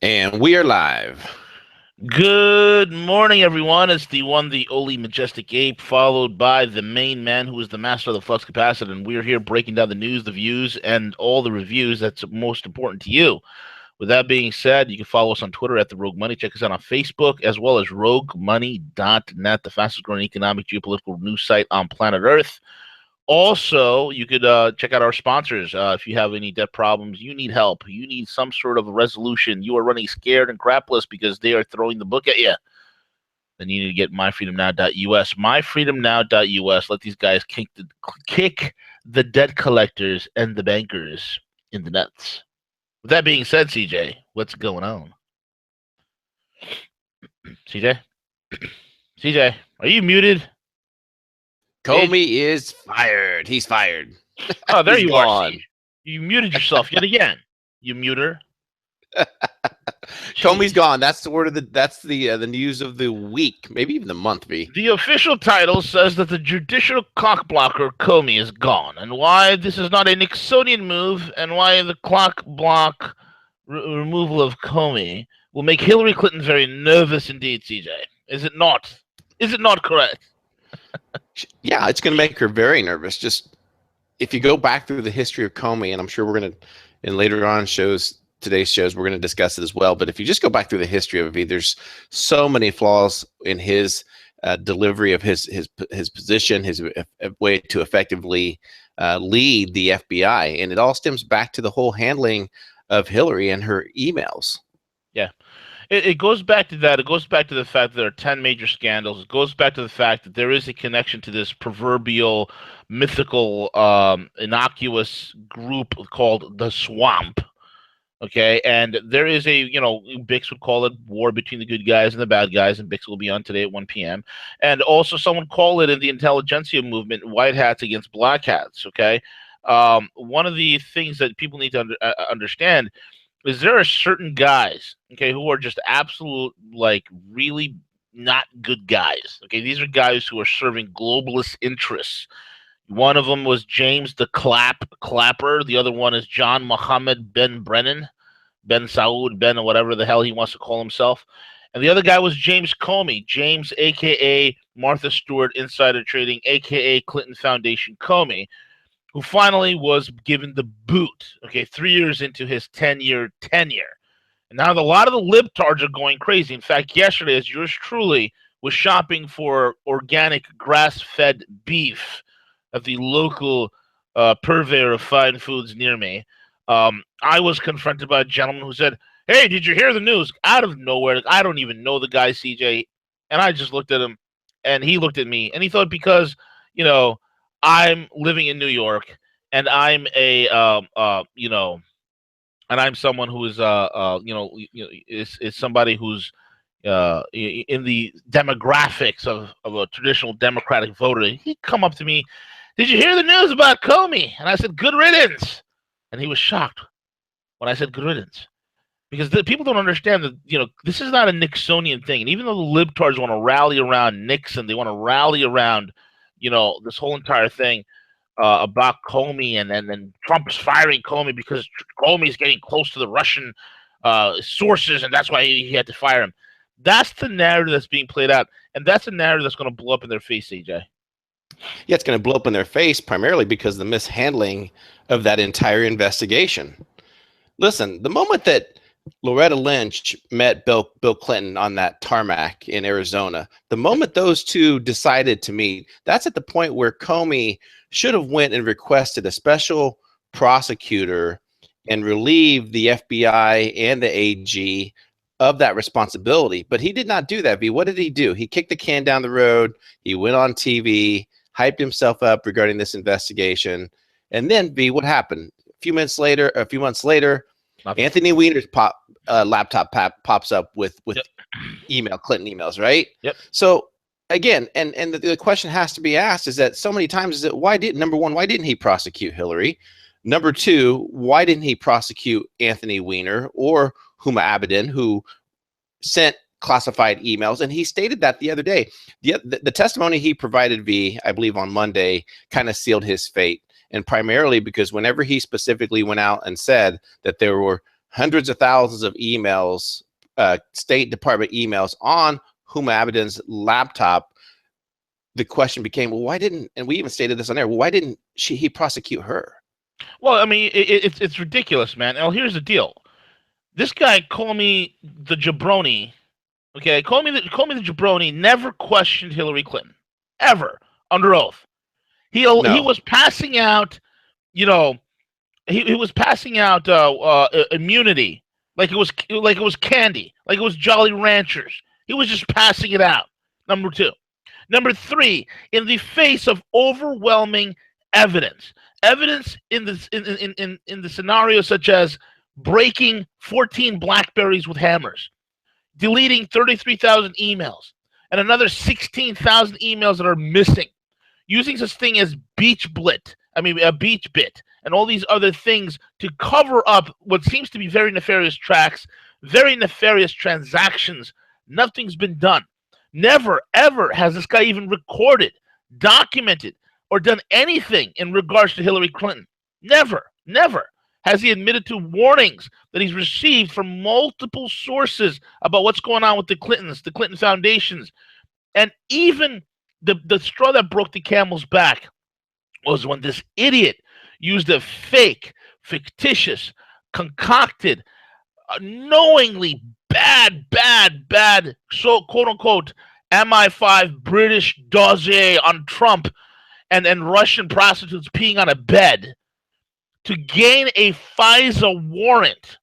And we are live. Good morning, everyone. It's the one, the only majestic ape, followed by the main man who is the master of the flux capacitor. And we're here breaking down the news, the views, and all the reviews that's most important to you. With that being said, you can follow us on Twitter at the Rogue Money. Check us out on Facebook as well as roguemoney.net, the fastest growing economic geopolitical news site on planet Earth. Also, you could check out our sponsors. If you have any debt problems, you need help, you need some sort of resolution, you are running scared and crapless because they are throwing the book at you, then you need to get myfreedomnow.us. Myfreedomnow.us. Let these guys kick the debt collectors and the bankers in the nuts. With that being said, CJ, what's going on? CJ? CJ, are you muted? Comey is fired. He's fired. Oh, there He's you are, gone. CJ. You muted yourself yet again. You muter. Comey's gone. That's the word of the news of the week, maybe even the month. V. The official title says that the judicial cockblocker Comey is gone, and why this is not a Nixonian move, and why the clock block removal of Comey will make Hillary Clinton very nervous indeed. CJ, is it not? Is it not correct? Yeah, it's going to make her very nervous. Just if you go back through the history of Comey, and I'm sure we're going to, in later on today's shows, we're going to discuss it as well. But if you just go back through the history of it, there's so many flaws in his delivery of his position, his way to effectively lead the FBI, and it all stems back to the whole handling of Hillary and her emails. Yeah. It goes back to that. It goes back to the fact that there are 10 major scandals. It goes back to the fact that there is a connection to this proverbial, mythical, innocuous group called the Swamp. Okay, and there is Bix would call it war between the good guys and the bad guys, and Bix will be on today at 1 p.m. And also someone call it in the intelligentsia movement, white hats against black hats, okay? One of the things that people need to understand is there are certain guys, okay, who are just absolute, like, really not good guys, okay? These are guys who are serving globalist interests. One of them was James the Clapper. The other one is John Mohammed Ben Brennan, Ben Saud, Ben, or whatever the hell he wants to call himself. And the other guy was James Comey, James, a.k.a. Martha Stewart Insider Trading, a.k.a. Clinton Foundation Comey, who finally was given the boot, okay, 3 years into his 10-year tenure. And now a lot of the libtards are going crazy. In fact, yesterday, as yours truly was shopping for organic grass-fed beef at the local purveyor of fine foods near me, I was confronted by a gentleman who said, "Hey, did you hear the news?" Out of nowhere. I don't even know the guy, CJ. And I just looked at him, and he looked at me, and he thought because, I'm living in New York, and I'm and I'm someone who is, is somebody who's in the demographics of a traditional Democratic voter. He'd come up to me, "Did you hear the news about Comey?" And I said, "Good riddance." And he was shocked when I said good riddance. Because people don't understand that, this is not a Nixonian thing. And even though the libtards want to rally around Nixon, they want to rally around, this whole entire thing about Comey, and then Trump is firing Comey because Comey is getting close to the Russian sources, and that's why he had to fire him. That's the narrative that's being played out, and that's a narrative that's going to blow up in their face, AJ. Yeah, it's going to blow up in their face primarily because of the mishandling of that entire investigation. Listen, the moment that Loretta Lynch met Bill Clinton on that tarmac in Arizona, the moment those two decided to meet, that's at the point where Comey should have went and requested a special prosecutor and relieved the FBI and the AG of that responsibility. But he did not do that, V. What did he do? He kicked the can down the road. He went on TV, hyped himself up regarding this investigation. And then, V, what happened? A few months later, Nothing. Anthony Weiner's laptop pops up with Yep. Clinton emails, right? Yep. So again, and the question has to be asked is that so many times is that number one, why didn't he prosecute Hillary? Number two, why didn't he prosecute Anthony Weiner or Huma Abedin, who sent classified emails? And he stated that the other day. The testimony he provided, V, I believe on Monday, kind of sealed his fate. And primarily because whenever he specifically went out and said that there were hundreds of thousands of emails, State Department emails on Huma Abedin's laptop, the question became, well, why didn't, and we even stated this on air, well, why didn't he prosecute her? Well, I mean, it's ridiculous, man. Now, here's the deal. This guy, Comey the jabroni, okay, Comey the jabroni never questioned Hillary Clinton, ever, under oath. He was passing out, you know, he was passing out immunity like it was candy, like it was Jolly Ranchers. He was just passing it out. Number two. Number three, in the face of overwhelming evidence in the scenario such as breaking 14 Blackberries with hammers, deleting 33,000 emails, and another 16,000 emails that are missing, using such thing as beach bit, and all these other things to cover up what seems to be very nefarious tracks, very nefarious transactions. Nothing's been done. Never, ever has this guy even recorded, documented, or done anything in regards to Hillary Clinton. Never, never has he admitted to warnings that he's received from multiple sources about what's going on with the Clintons, the Clinton foundations. And even the straw that broke the camel's back was when this idiot used a fake, fictitious, concocted, knowingly bad, so quote-unquote MI5 British dossier on Trump and Russian prostitutes peeing on a bed to gain a FISA warrant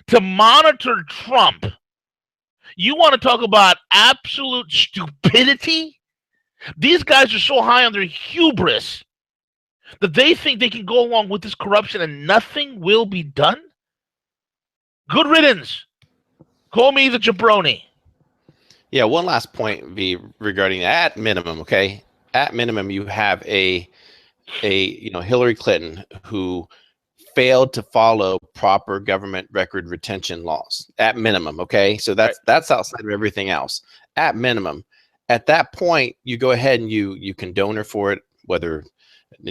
to monitor Trump. You want to talk about absolute stupidity? These guys are so high on their hubris that they think they can go along with this corruption and nothing will be done? Good riddance. Call me the jabroni. Yeah, one last point, V, regarding at minimum, okay? At minimum, you have a Hillary Clinton who failed to follow proper government record retention laws. At minimum, okay? So that's outside of everything else. At minimum. At that point, you go ahead and you condone her for it, whether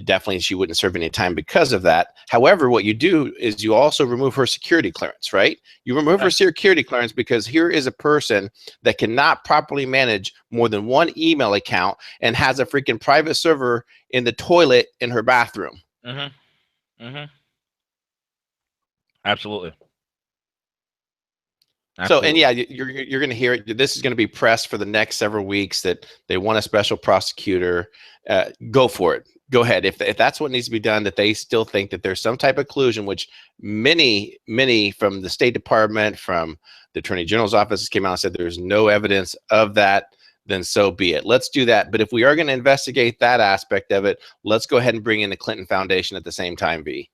definitely she wouldn't serve any time because of that. However, what you do is you also remove her security clearance, right? You remove her security clearance because here is a person that cannot properly manage more than one email account and has a freaking private server in the toilet in her bathroom. Absolutely. So, and yeah, you're going to hear it. This is going to be pressed for the next several weeks that they want a special prosecutor. Go for it. Go ahead. If that's what needs to be done, that they still think that there's some type of collusion, which many from the State Department, from the Attorney General's office came out and said there's no evidence of that, then so be it. Let's do that. But if we are going to investigate that aspect of it, let's go ahead and bring in the Clinton Foundation at the same time, V.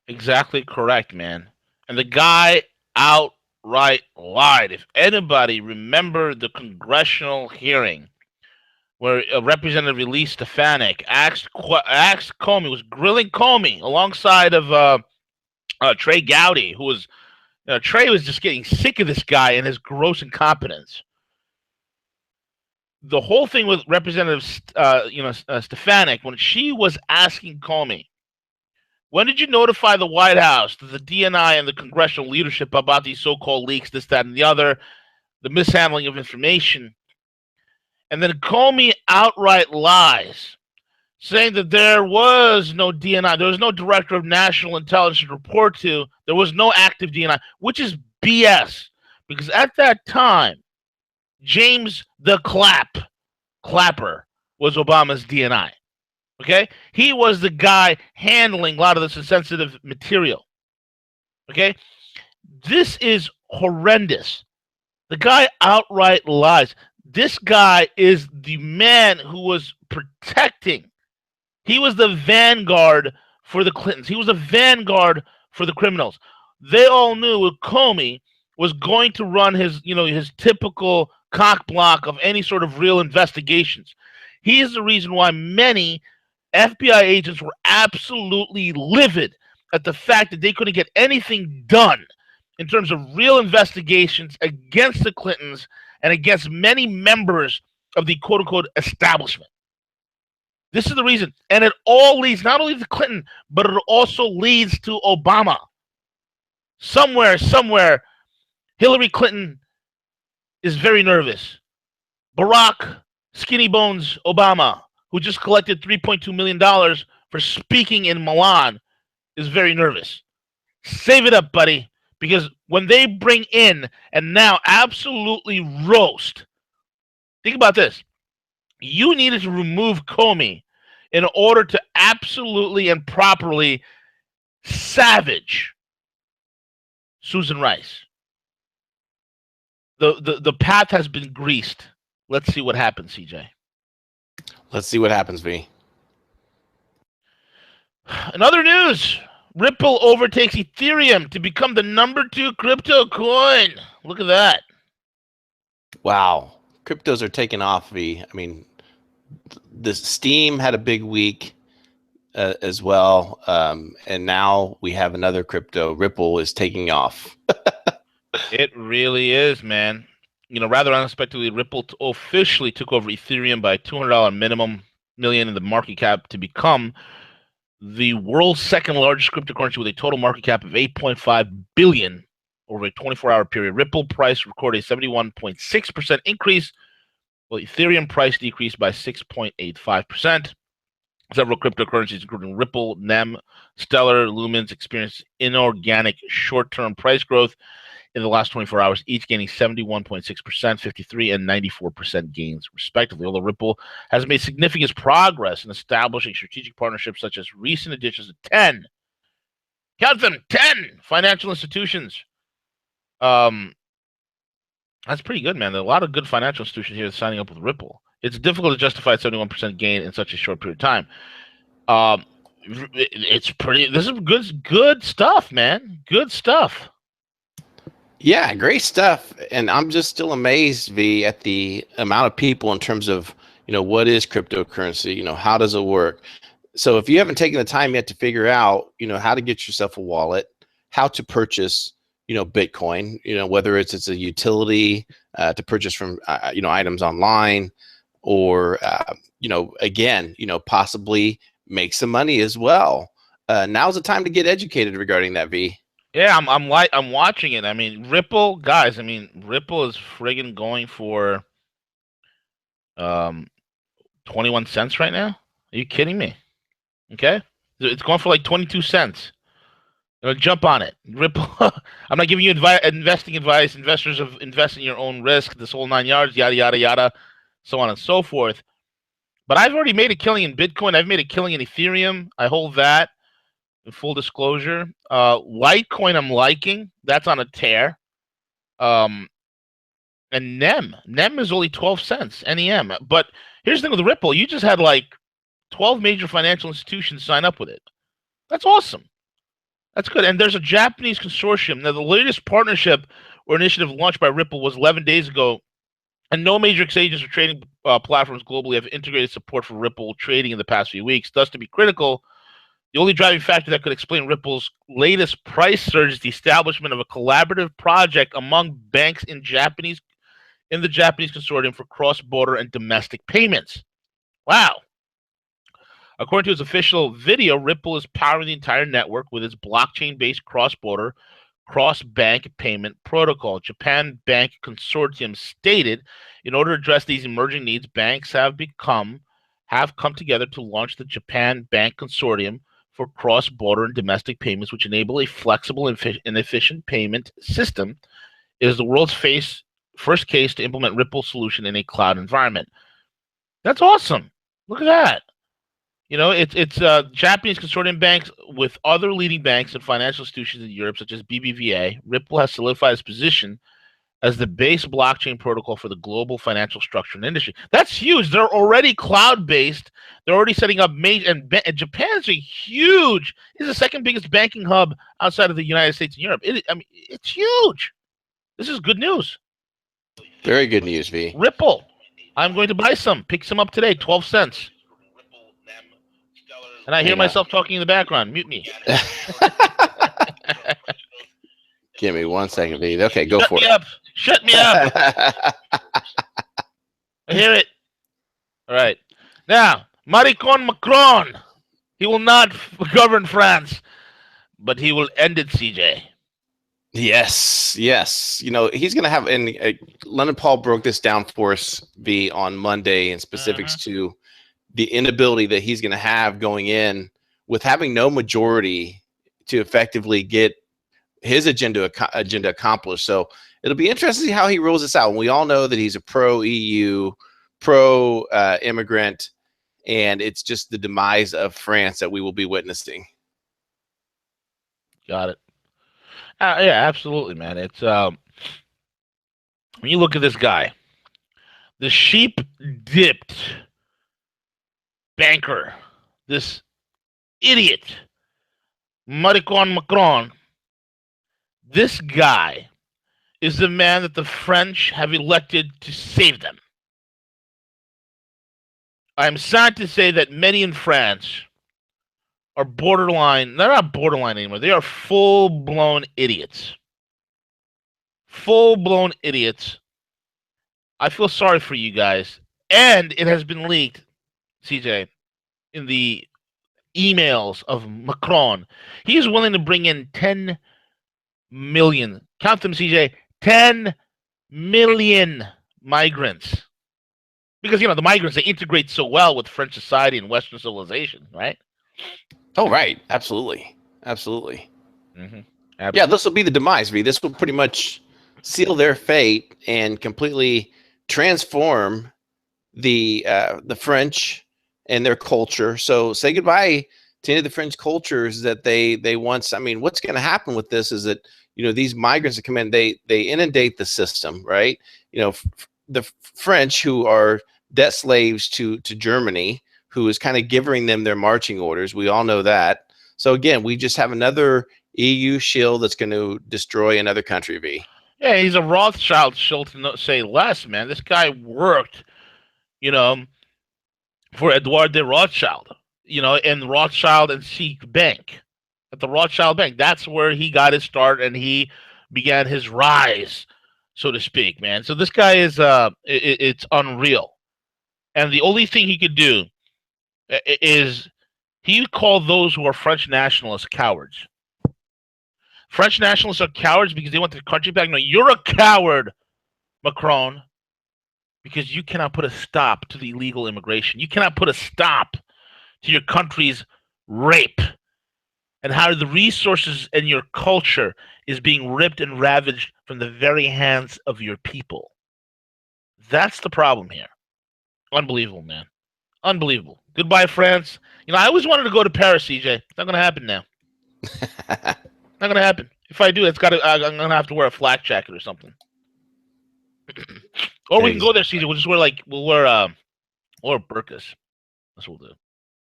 Exactly correct, man. And the guy outright lied. If anybody remembered the congressional hearing where Representative Elise Stefanik asked Comey, was grilling Comey alongside of Trey Gowdy, who was Trey was just getting sick of this guy and his gross incompetence. The whole thing with Representative Stefanik, when she was asking Comey, when did you notify the White House, the DNI, and the congressional leadership about these so-called leaks, this, that, and the other, the mishandling of information? And then Comey outright lies, saying that there was no DNI, there was no Director of National Intelligence to report to, there was no active DNI, which is BS. Because at that time, James the Clapper was Obama's DNI. Okay? He was the guy handling a lot of this sensitive material. Okay? This is horrendous. The guy outright lies. This guy is the man who was protecting. He was the vanguard for the Clintons. He was the vanguard for the criminals. They all knew Comey was going to run his typical cock block of any sort of real investigations. He is the reason why many FBI agents were absolutely livid at the fact that they couldn't get anything done in terms of real investigations against the Clintons and against many members of the quote-unquote establishment. This is the reason. And it all leads not only to Clinton, but it also leads to Obama. somewhere, Hillary Clinton is very nervous. Barack Skinny Bones Obama, who just collected $3.2 million for speaking in Milan, is very nervous. Save it up, buddy, because when they bring in and now absolutely roast, think about this. You needed to remove Comey in order to absolutely and properly savage Susan Rice. The path has been greased. Let's see what happens, CJ. Let's see what happens, V. In other news, Ripple overtakes Ethereum to become the #2 crypto coin. Look at that. Wow. Cryptos are taking off, V. I mean, the Steam had a big week as well. And now we have another crypto. Ripple is taking off. It really is, man. You know, rather unexpectedly, Ripple officially took over Ethereum by $200 minimum million in the market cap to become the world's second largest cryptocurrency with a total market cap of $8.5 billion over a 24-hour period. Ripple price recorded a 71.6% increase, while Ethereum price decreased by 6.85%. Several cryptocurrencies, including Ripple, NEM, Stellar, Lumens, experienced inorganic short-term price growth in the last 24 hours, each gaining 71.6%, 53, and 94% gains, respectively. Although Ripple has made significant progress in establishing strategic partnerships, such as recent additions to 10, count them, 10 financial institutions. That's pretty good, man. There are a lot of good financial institutions here signing up with Ripple. It's difficult to justify a 71% gain in such a short period of time. It's pretty. This is good stuff, man. Good stuff. Yeah, great stuff. And I'm just still amazed, V, at the amount of people in terms of, what is cryptocurrency? How does it work? So if you haven't taken the time yet to figure out, how to get yourself a wallet, how to purchase, Bitcoin, whether it's a utility to purchase from, items online, or, again, possibly make some money as well. Now's the time to get educated regarding that, V. Yeah, I'm watching it. I mean, Ripple, guys. I mean, Ripple is friggin' going for 21 cents right now. Are you kidding me? Okay, it's going for like 22 cents. Jump on it, Ripple. I'm not giving you investing advice. Investors have invest in your own risk. This whole 9 yards, yada yada yada, so on and so forth. But I've already made a killing in Bitcoin. I've made a killing in Ethereum. I hold that. In full disclosure, Litecoin I'm liking. That's on a tear. And NEM is only 12 cents. NEM. But here's the thing with Ripple. You just had like 12 major financial institutions sign up with it. That's awesome. That's good. And there's a Japanese consortium. Now, the latest partnership or initiative launched by Ripple was 11 days ago. And no major exchanges or trading platforms globally have integrated support for Ripple trading in the past few weeks. Thus, to be critical, the only driving factor that could explain Ripple's latest price surge is the establishment of a collaborative project among banks in the Japanese consortium for cross-border and domestic payments. Wow. According to its official video, Ripple is powering the entire network with its blockchain-based cross-border, cross-bank payment protocol. Japan Bank Consortium stated, in order to address these emerging needs, banks have come together to launch the Japan Bank Consortium for cross-border and domestic payments, which enable a flexible and efficient payment system. It is the world's first case to implement Ripple solution in a cloud environment. That's awesome. Look at that. It's Japanese consortium banks with other leading banks and financial institutions in Europe, such as BBVA. Ripple has solidified its position as the base blockchain protocol for the global financial structure and industry. That's huge. They're already cloud-based. They're already setting up and Japan's huge. It's the second biggest banking hub outside of the United States and Europe. It's huge. This is good news. Very good news, V. Ripple. I'm going to buy some. Pick some up today. 12 cents. And I hear myself talking in the background. Mute me. Give me 1 second, V. Okay, go for it. Shut me up. I hear it. All right. Now, Macron. He will not govern France, but he will end it, CJ. Yes, yes. He's going to have, and London Paul broke this down for us on Monday in specifics Uh-huh. to the inability that he's going to have going in with having no majority to effectively get his agenda accomplished. So it'll be interesting to see how he rules this out. And we all know that he's a pro EU, pro immigrant, and it's just the demise of France that we will be witnessing. Got it. Yeah, absolutely, man. It's when you look at this guy, the sheep dipped banker, this idiot, Maricon Macron. This guy is the man that the French have elected to save them. I'm sad to say that many in France are borderline. They're not borderline anymore. They are full-blown idiots. Full-blown idiots. I feel sorry for you guys. And it has been leaked, CJ, in the emails of Macron. He is willing to bring in 10 million. Count them, CJ. 10 million migrants. Because, the migrants, they integrate so well with French society and Western civilization, right? Oh, right. Absolutely. Absolutely. Mm-hmm. Yeah, this will be the demise, V. This will pretty much seal their fate and completely transform the French and their culture. So say goodbye to any of the French cultures that they once. I mean, what's going to happen with this is that these migrants that come in, they inundate the system, right? The French, who are debt slaves to Germany, who is kind of giving them their marching orders. We all know that. So again, we just have another EU shield that's going to destroy another country, V. Yeah, he's a Rothschild shield to say less, man. This guy worked, for Edouard de Rothschild, and Rothschild and Seek Bank. At the Rothschild Bank. That's where he got his start and he began his rise, so to speak, man. So this guy is it's unreal. And the only thing he could do is he called those who are French nationalists cowards. French nationalists are cowards because they want their country back. No, you're a coward, Macron, because you cannot put a stop to the illegal immigration. You cannot put a stop to your country's rape and how the resources and your culture is being ripped and ravaged from the very hands of your people. That's the problem here. Unbelievable, man. Unbelievable. Goodbye, France. I always wanted to go to Paris, CJ. It's not going to happen now. Not going to happen. If I do, I'm going to have to wear a flak jacket or something. Or we can go there, CJ. We'll just wear or burkas. That's what we'll do.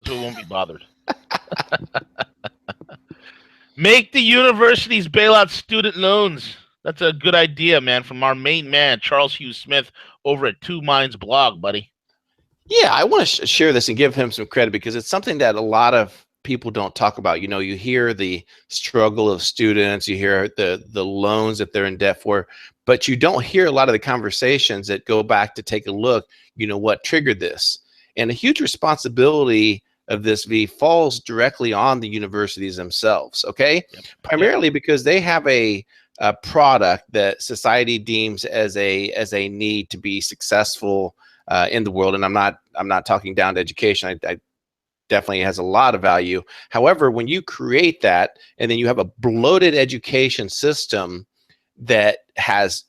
So we won't be bothered. Make the universities bail out student loans. That's a good idea, man, from our main man, Charles Hugh Smith, over at Two Minds blog, buddy. Yeah, I want to share this and give him some credit because it's something that a lot of people don't talk about. You hear the struggle of students, you hear the loans that they're in debt for, but you don't hear a lot of the conversations that go back to take a look, what triggered this. And a huge responsibility of this, V, falls directly on the universities themselves, okay? Yep. Primarily because they have a product that society deems as a need to be successful in the world. And I'm not talking down to education. I definitely has a lot of value. However, when you create that and then you have a bloated education system that has,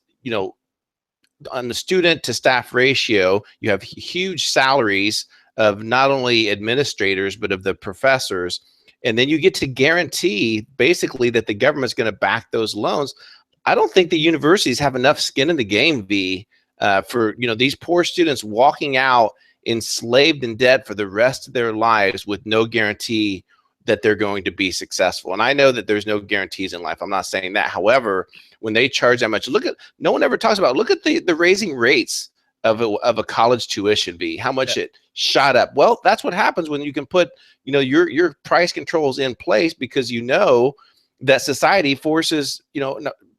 on the student to staff ratio, you have huge salaries of not only administrators, but of the professors. And then you get to guarantee basically that the government's going to back those loans. I don't think the universities have enough skin in the game, V, for these poor students walking out enslaved in debt for the rest of their lives with no guarantee that they're going to be successful. And I know that there's no guarantees in life. I'm not saying that. However, when they charge that much, no one ever talks about, look at the raising rates of a college tuition, V, how much it shot up. Well, that's what happens when you can put, your price controls in place because that society forces,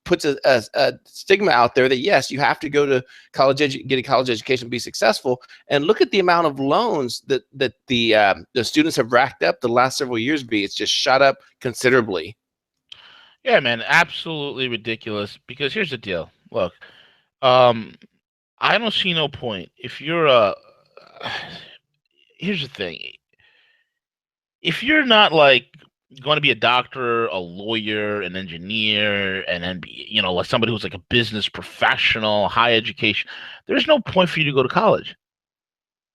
puts a stigma out there that yes, you have to go to college, get a college education, be successful. And look at the amount of loans that the students have racked up the last several years. It's just shot up considerably. Yeah, man, absolutely ridiculous. Because here's the deal. Look, um, I don't see no point if you're a. Here's the thing. If you're not like going to be a doctor, a lawyer, an engineer, and then be, like somebody who's like a business professional, high education, there's no point for you to go to college.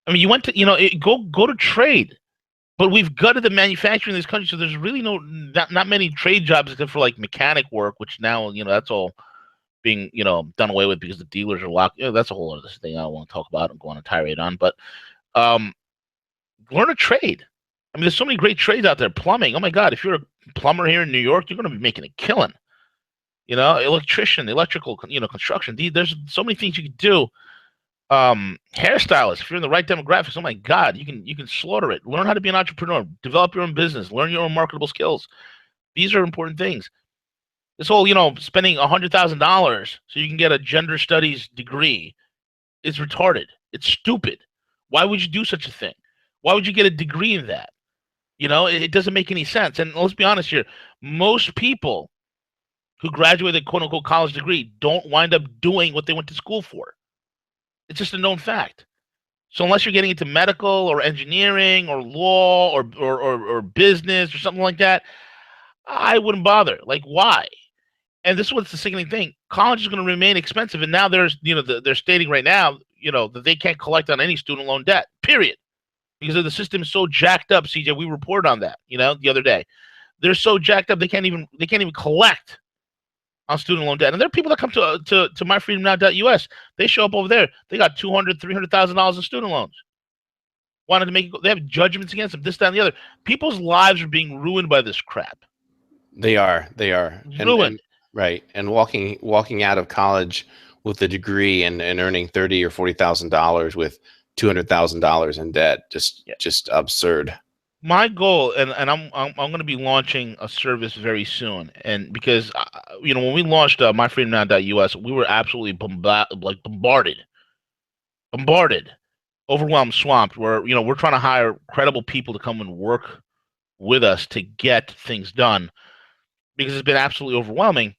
I mean, you went to, go to trade. But we've gutted the manufacturing in this country, so there's really not many trade jobs except for like mechanic work, which now that's all being done away with because the dealers are locked. That's a whole other thing I don't want to talk about and go on a tirade on. But um, learn a trade. I mean, there's so many great trades out there. Plumbing. Oh my God, if you're a plumber here in New York, you're going to be making a killing. Electrician, electrical, construction. There's so many things you can do. Hairstylist. If you're in the right demographics, oh my God, you can slaughter it. Learn how to be an entrepreneur. Develop your own business. Learn your own marketable skills. These are important things. This whole, spending $100,000 so you can get a gender studies degree is retarded. It's stupid. Why would you do such a thing? Why would you get a degree in that? It doesn't make any sense. And let's be honest here. Most people who graduate with a quote unquote college degree don't wind up doing what they went to school for. It's just a known fact. So unless you're getting into medical or engineering or law or business or something like that, I wouldn't bother. Like, why? And this is what's the sickening thing. College is going to remain expensive. And now they're stating right now, that they can't collect on any student loan debt, period. Because the system is so jacked up, CJ. We reported on that, the other day. They're so jacked up they can't even collect on student loan debt. And there are people that come to myfreedomnow.us. They show up over there. They got $200,000, $300,000 in student loans. Wanted to make it go. They have judgments against them, this, that, and the other. People's lives are being ruined by this crap. They are. Ruined. And right. And walking out of college with a degree and earning $30,000 or $40,000 with $200,000 in debt, just absurd. My goal, and I'm going to be launching a service very soon, and because when we launched myfreedomnow.us, we were absolutely bombarded, overwhelmed, swamped. Where we're trying to hire credible people to come and work with us to get things done, because it's been absolutely overwhelming.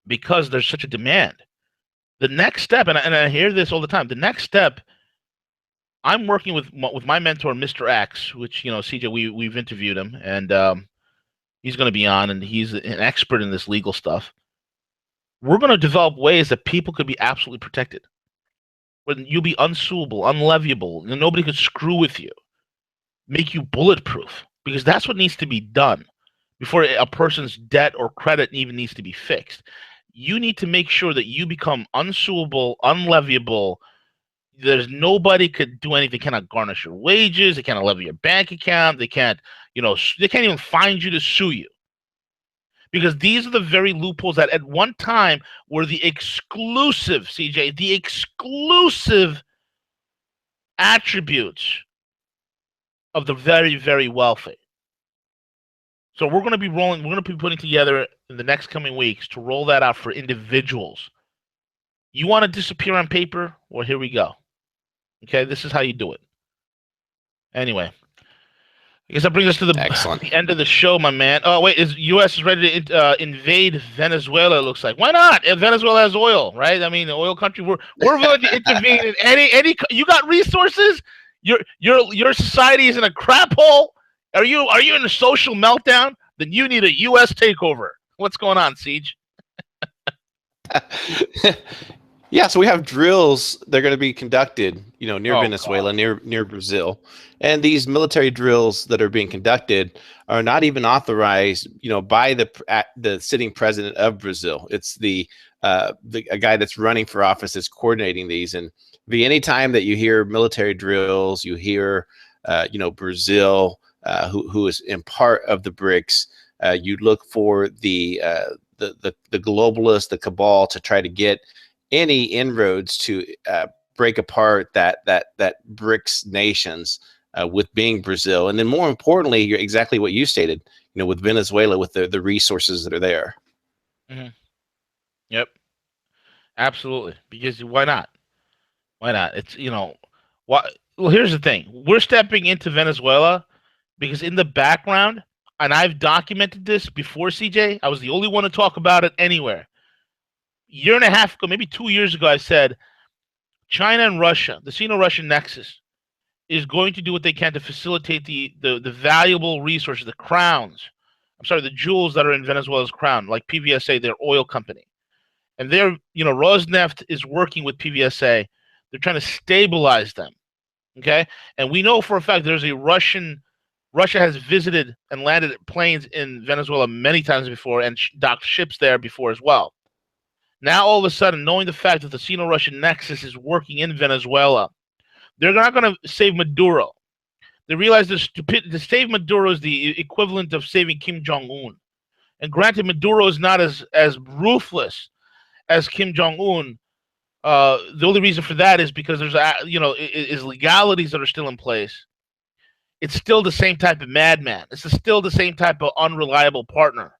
Because there's such a demand. The next step, and I hear this all the time. The next step, I'm working with my mentor, Mr. X, which CJ, we've interviewed him, and he's going to be on, and he's an expert in this legal stuff. We're going to develop ways that people could be absolutely protected, when you'll be unsuable, unleviable, and nobody could screw with you, make you bulletproof, because that's what needs to be done before a person's debt or credit even needs to be fixed. You need to make sure that you become unsuable, unleviable. There's nobody could do anything. They cannot garnish your wages. They cannot levy your bank account. They can't, they can't even find you to sue you. Because these are the very loopholes that at one time were the exclusive, CJ, the exclusive attributes of the very, very wealthy. So we're going to be putting together in the next coming weeks to roll that out for individuals. You want to disappear on paper? Well, here we go. Okay, this is how you do it. Anyway, I guess that brings us to the end of the show, my man. Oh, wait, U.S. is ready to invade Venezuela, it looks like. Why not? If Venezuela has oil, right? I mean, the oil country, we're willing to intervene in any. You got resources? Your society is in a crap hole? Are you in a social meltdown? Then you need a U.S. takeover. What's going on, Siege? Yeah, so we have drills. They're going to be conducted, near Venezuela, God. near Brazil, and these military drills that are being conducted are not even authorized, by the sitting president of Brazil. It's a guy that's running for office that's coordinating these. And any time that you hear military drills, you hear, Brazil, who is in part of the BRICS. You look for the globalists, the cabal, to try to get any inroads to break apart that BRICS nations, with being Brazil, and then more importantly, you're exactly what you stated. With Venezuela, with the resources that are there. Mm-hmm. Yep, absolutely. Because why not? Why not? It's what. Well, here's the thing: we're stepping into Venezuela because in the background, and I've documented this before, CJ. I was the only one to talk about it anywhere. Year and a half ago, maybe 2 years ago, I said China and Russia, the Sino-Russian nexus, is going to do what they can to facilitate the valuable resources, the jewels that are in Venezuela's crown, like PVSA, their oil company. And Rosneft is working with PVSA. They're trying to stabilize them. Okay? And we know for a fact Russia has visited and landed planes in Venezuela many times before and docked ships there before as well. Now, all of a sudden, knowing the fact that the Sino-Russian nexus is working in Venezuela, they're not going to save Maduro. They realize to save Maduro is the equivalent of saving Kim Jong-un. And granted, Maduro is not as ruthless as Kim Jong-un. The only reason for that is because there's is legalities that are still in place. It's still the same type of madman. It's still the same type of unreliable partner.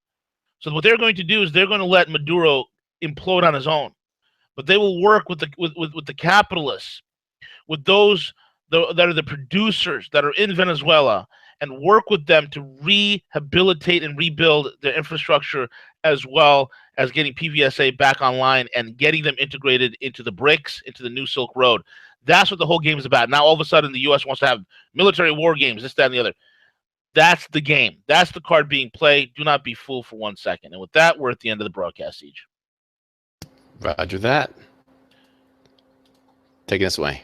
So what they're going to do is they're going to let Maduro implode on his own, but they will work with the capitalists, with those that are the producers that are in Venezuela, and work with them to rehabilitate and rebuild their infrastructure, as well as getting PVSA back online and getting them integrated into the BRICS, into the New Silk Road. That's what the whole game is about. Now, all of a sudden, the U.S. wants to have military war games, this, that, and the other. That's the game. That's the card being played. Do not be fooled for 1 second. And with that, we're at the end of the broadcast, Siege. Roger that. Taking us away.